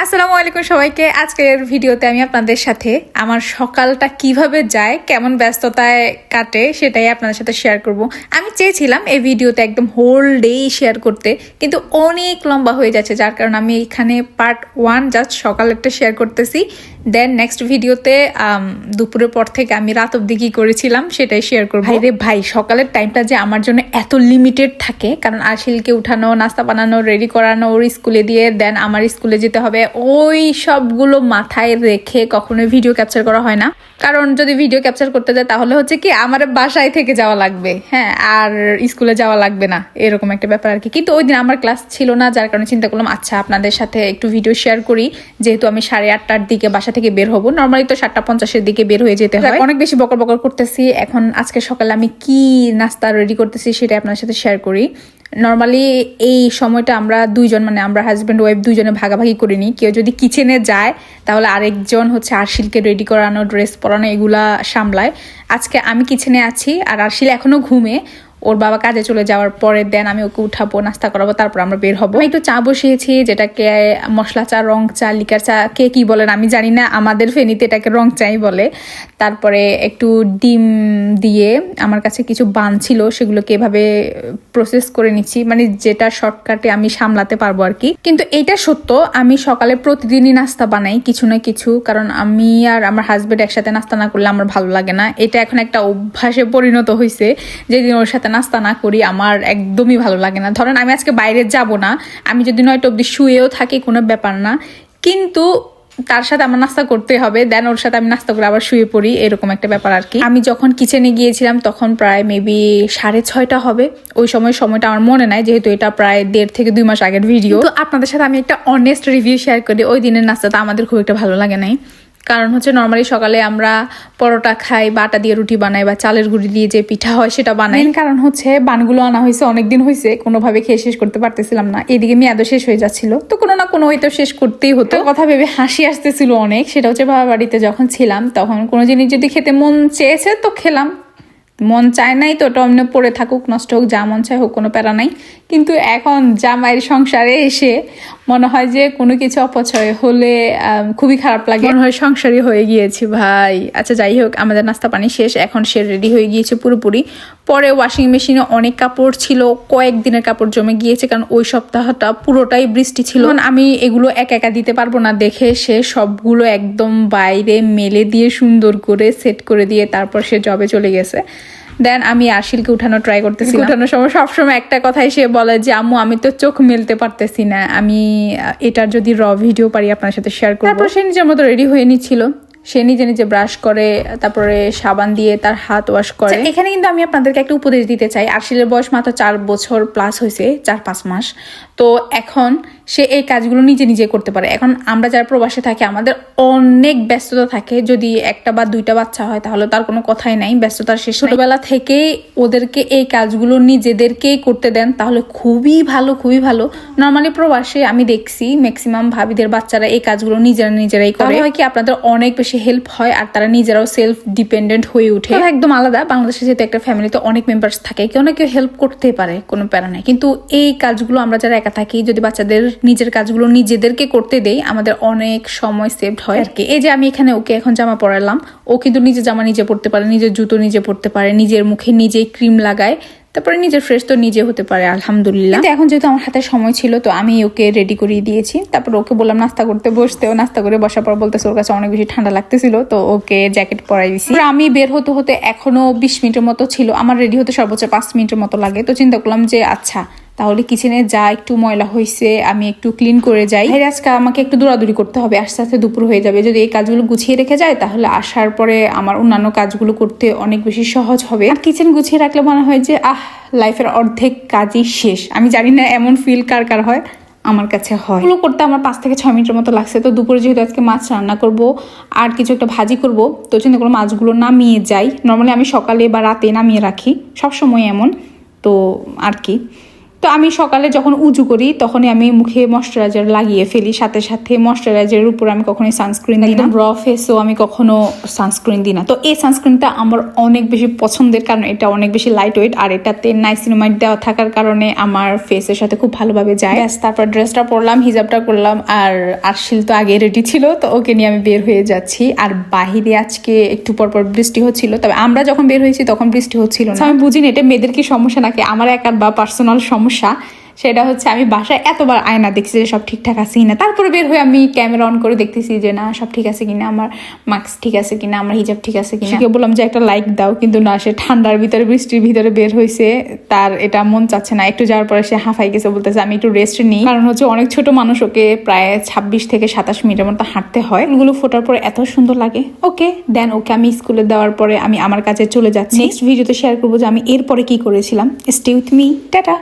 আসসালামু আলাইকুম সবাইকে। আজকের ভিডিওতে আমি আপনাদের সাথে আমার সকালটা কিভাবে যায়, কেমন ব্যস্ততায় কাটে সেটাই আপনাদের সাথে শেয়ার করব। আমি চেয়েছিলাম এই ভিডিওতে একদম হোল ডে শেয়ার করতে, কিন্তু অনেক লম্বা হয়ে যাচ্ছে, যার কারণে আমি এখানে পার্ট 1 জাস্ট সকালেরটা শেয়ার করতেছি। দেন নেক্সট ভিডিওতে দুপুরের পর থেকে আমি রাত অবধি কি করেছিলাম সেটাই শেয়ার করবো। ভাই রে ভাই, সকালের টাইমটা যে আমার জন্য এত লিমিটেড থাকে, কারণ আশিলকে উঠানো, নাস্তা বানানো, রেডি করানো, ওর স্কুলে দিয়ে দেন আমার স্কুলে যেতে হবে, ওই সবগুলো মাথায় রেখে কখনো ভিডিও ক্যাপচার করা হয় না। কারণ যদি ভিডিও ক্যাপচার করতে যায় তাহলে হচ্ছে কি আমার বাসায় থেকে যাওয়া লাগবে, হ্যাঁ, আর স্কুলে যাওয়া লাগবে না, এরকম একটা ব্যাপার আর কি। কিন্তু ওই দিন আমার ক্লাস ছিল না, যার কারণে চিন্তা করলাম আচ্ছা আপনাদের সাথে একটু ভিডিও শেয়ার করি, যেহেতু আমি 8:30টার দিকে বাসা থেকে বের হবো। নর্মালি তো 7:50-এর দিকে বের হয়ে যেতে হয়। অনেক বেশি বকর বকর করতেছি। এখন আজকে সকালে আমি কি নাস্তা রেডি করতেছি সেটা আপনাদের সাথে শেয়ার করি। নর্মালি এই সময়টা আমরা দুইজন, মানে আমরা হাজব্যান্ড ওয়াইফ দুইজনে ভাগাভাগি করে নিই। কেউ যদি কিচেনে যায় তাহলে আরেকজন হচ্ছে আরশিলকে রেডি করানো, ড্রেস পরানো, এগুলা সামলায়। আজকে আমি কিচেনে আছি আর আরশিল এখনো ঘুমে। ওর বাবা কাজে চলে যাওয়ার পরে দেন আমি ওকে উঠাবো, নাস্তা করাবো, তারপর আমরা বের হবো। একটু চা বসিয়েছি, যেটাকে মশলা চা, রং চা, লিকার চা, কে কি বলেন আমি জানি না, আমাদের ফেনীতে এটাকে রং চাই বলে। তারপরে একটু ডিম দিয়ে আমার কাছে কিছু বান ছিল, সেগুলোকে এভাবে প্রসেস করে নিচ্ছি, মানে যেটা শর্টকাটে আমি সামলাতে পারবো আর কি। কিন্তু এইটা সত্য, আমি সকালে প্রতিদিনই নাস্তা বানাই কিছু না কিছু, কারণ আমি আর আমার হাজবেন্ড একসাথে নাস্তা না করলে আমার ভালো লাগে না। এটা এখন একটা অভ্যাসে পরিণত হয়েছে, যেদিন ওর সাথে নাস্তা না করি আমার একদমই ভালো লাগে না। ধরেন আমি আজকে বাইরে যাব না, আমি যদি 9টা অবধি শুয়েও থাকি কোনো ব্যাপার না, কিন্তু তার সাথে আমার নাস্তা করতে হবে। দেন ওর সাথে আমি নাস্তা করে আবার শুয়ে পড়ি, এরকম একটা ব্যাপার আর কি। আমি যখন কিচেনে গিয়েছিলাম তখন প্রায় মেবি 6:30 হবে। ওই সময়টা আমার মনে নাই, যেহেতু এটা প্রায় 1.5 থেকে 2 মাস আগের ভিডিও। তো আপনাদের সাথে আমি একটা অনেস্ট রিভিউ শেয়ার করি। ওই দিনের নাস্তাটা আমাদের খুব একটা ভালো লাগে নাই। কারণ হচ্ছে নর্মালি সকালে আমরা পরোটা খাই বা আটা দিয়ে রুটি বানাই বা চালের গুঁড়ি দিয়ে যে পিঠা হয় সেটা বানাই। কারণ হচ্ছে বানগুলো আনা হয়েছে অনেকদিন হয়েছে, কোনোভাবে খেয়ে শেষ করতে পারতেছিলাম না। এদিকে মেয়াদও শেষ হয়ে যাচ্ছিল, তো কোনো না কোনো হয়তো শেষ করতেই হতো। কথা ভেবে হাসি আসতেছিল অনেক। সেটা হচ্ছে বাবা বাড়িতে যখন ছিলাম তখন কোনো জিনিস যদি খেতে মন চেয়েছে তো খেলাম, মন চায় নাই তো ওটা অমনে পড়ে থাকুক, নষ্ট হোক, যা মন চায় হোক, কোনো প্যারা নাই। কিন্তু এখন জামাইয়ের সংসারে এসে মনে হয় যে কোনো কিছু অপচয় হলে খুবই খারাপ লাগে, মনে হয় সংসারই হয়ে গিয়েছি ভাই। আচ্ছা যাই হোক, আমাদের নাস্তা পানি শেষ, এখন সে রেডি হয়ে গিয়েছে পুরোপুরি। পরে ওয়াশিং মেশিনে অনেক কাপড় ছিল, কয়েকদিনের কাপড় জমে গিয়েছে, কারণ ওই সপ্তাহটা পুরোটাই বৃষ্টি ছিল। আমি এগুলো একা একা দিতে পারবো না দেখে সে সবগুলো একদম বাইরে মেলে দিয়ে সুন্দর করে সেট করে দিয়ে তারপর সে জবে চলে গেছে। দেন আমি আরশিলকে উঠানো ট্রাই করতেছি। উঠানোর সময় সবসময় একটা কথাই সে বলে যে আম্মু আমি তো চোখ মেলতে পারতেছি না, আমি এটার যদি র ভিডিও পারি আপনার সাথে শেয়ার করবো। তারপর সে নিজের মতো রেডি হয়ে নিচ্ছিল। সে নিজে নিজে ব্রাশ করে, তারপরে সাবান দিয়ে তার হাত ওয়াশ করে। এখানে কিন্তু আমি আপনাদেরকে একটা উপদেশ দিতে চাই। আরশিলের বয়স মাত্র 4 বছর প্লাস হয়েছে, 4-5 মাস। তো এখন সে এই কাজগুলো নিজে নিজে করতে পারে। এখন আমরা যারা প্রবাসে থাকি আমাদের অনেক ব্যস্ততা থাকে, যদি 1টা বা 2টা বাচ্চা হয় তাহলে তার কোনো কথাই নাই, ব্যস্ততার শেষ। ছোটবেলা থেকেই ওদেরকে এই কাজগুলো নিজেদেরকেই করতে দেন তাহলে খুবই ভালো, খুবই ভালো। নর্মালি প্রবাসে আমি দেখছি ম্যাক্সিমাম ভাবিদের বাচ্চারা এই কাজগুলো নিজেরাই করে, হয় কি আপনাদের অনেক বেশি হেল্প হয় আর তারা নিজেরাও সেলফ ডিপেন্ডেন্ট হয়ে উঠে। একদম আলাদা, বাংলাদেশে যেহেতু একটা ফ্যামিলিতে অনেক মেম্বার্স থাকে, কেউ না কেউ হেল্প করতে পারে, কোনো প্যারা নেই। কিন্তু এই কাজগুলো আমরা যারা একা থাকি, যদি বাচ্চাদের নিজের কাজগুলো নিজেদেরকে করতে দেই আমাদের অনেক সময় সেভড হয় আর কি। এই যে আমি এখানে ওকে এখন জামা পরালাম, ও কিন্তু নিজের জামা নিজে পরতে পারে, নিজের জুতো নিজে পরতে পারে, নিজের মুখে নিজেই ক্রিম লাগায়, তারপরে নিজের ফ্রেশ তো নিজে হতে পারে, আলহামদুলিল্লাহ। এখন যেহেতু আমার হাতে সময় ছিল তো আমি ওকে রেডি করিয়ে দিয়েছি। তারপর ওকে বললাম নাস্তা করতে বসতে, ও নাস্তা করে বসার পর বলতেছে ওর কাছে অনেক বেশি ঠান্ডা লাগতেছিল, তো ওকে জ্যাকেট পরাই দিয়েছি। আমি বের হতে হতে এখনো 20 মিনিটের মতো ছিল, আমার রেডি হতে সর্বোচ্চ 5 মিনিটের মতো লাগে। তো চিন্তা করলাম যে আচ্ছা তাহলে কিচেনে যা একটু ময়লা হয়েছে আমি একটু ক্লিন করে যাই। আজকে আমাকে একটু দৌড়াদৌড়ি করতে হবে, আস্তে আস্তে দুপুর হয়ে যাবে। যদি এই কাজগুলো গুছিয়ে রেখে যায় তাহলে আসার পরে আমার অন্যান্য কাজগুলো করতে অনেক বেশি সহজ হবে। আর কিচেন গুছিয়ে রাখলে মনে হয় যে লাইফের অর্ধেক কাজই শেষ। আমি জানি না এমন ফিল কার কার হয়, আমার কাছে হয়। এগুলো করতে আমার 5 থেকে 6 মিনিটের মতো লাগছে। তো দুপুরে যেহেতু আজকে মাছ রান্না করব আর কিছু একটা ভাজি করব, তো চিন্তা করলাম মাছগুলো নামিয়ে যাই। নর্মালি আমি সকালে বা রাতে নামিয়ে রাখি, সবসময় এমন, তো আর কি। তো আমি সকালে যখন উজু করি তখনই আমি মুখে ময়শ্চারাইজার লাগিয়ে ফেলি, সাথে সাথে ময়শ্চারাইজারের উপর আমি কখনোই সানস্ক্রিন দিই না। র ফেসও আমি কখনো সানস্ক্রিন দিই না। তো এই সানস্ক্রিনটা আমার অনেক বেশি পছন্দের, কারণ এটা অনেক বেশি লাইট ওয়েট আর এটাতে নাইসিনামাইড দেওয়া থাকার কারণে আমার ফেসের সাথে খুব ভালোভাবে যায়। তারপর ড্রেসটা পরলাম, হিজাবটা করলাম, আর আরশিল তো আগে রেডি ছিল, তো ওকে নিয়ে আমি বের হয়ে যাচ্ছি। আর বাহিরে আজকে একটু পরপর বৃষ্টি হচ্ছিল, তবে আমরা যখন বের হয়েছি তখন বৃষ্টি হচ্ছিল না। আমি বুঝিনি এটা মেয়েদের কি সমস্যা নাকি আমার একার বা পার্সোনাল সমস্যা। সেটা হচ্ছে আমি বাসায় এতবার আয়না দেখছি যে সব ঠিকঠাক আছে কিনা, তারপরে বের হয়ে আমি ক্যামেরা অন করে দেখতেছি যে না সব ঠিক আছে কিনা, আমার মাস্ক ঠিক আছে কিনা, আমার হিজাব ঠিক আছে কিনা। কেউ বললাম যে একটা লাইক দাও, কিন্তু না, সে ঠান্ডার ভিতরে বৃষ্টির ভিতরে বের হয়েছে, তার এটা মন চাচ্ছে না। একটু যাওয়ার পরে সে হাঁফাই গেছে, বলতেছে আমি একটু রেস্ট নিই, কারণ হচ্ছে অনেক ছোট মানুষ, ওকে প্রায় 26 থেকে 27 মিনিটের মতো হাঁটতে হয়। এগুলো ফোটার পরে এত সুন্দর লাগে। ওকে দেন ওকে আমি স্কুলে দেওয়ার পরে আমি আমার কাজে চলে যাচ্ছি। নেক্সট ভিডিওতে শেয়ার করবো যে আমি এরপরে কি করেছিলাম। Stay with me, tata.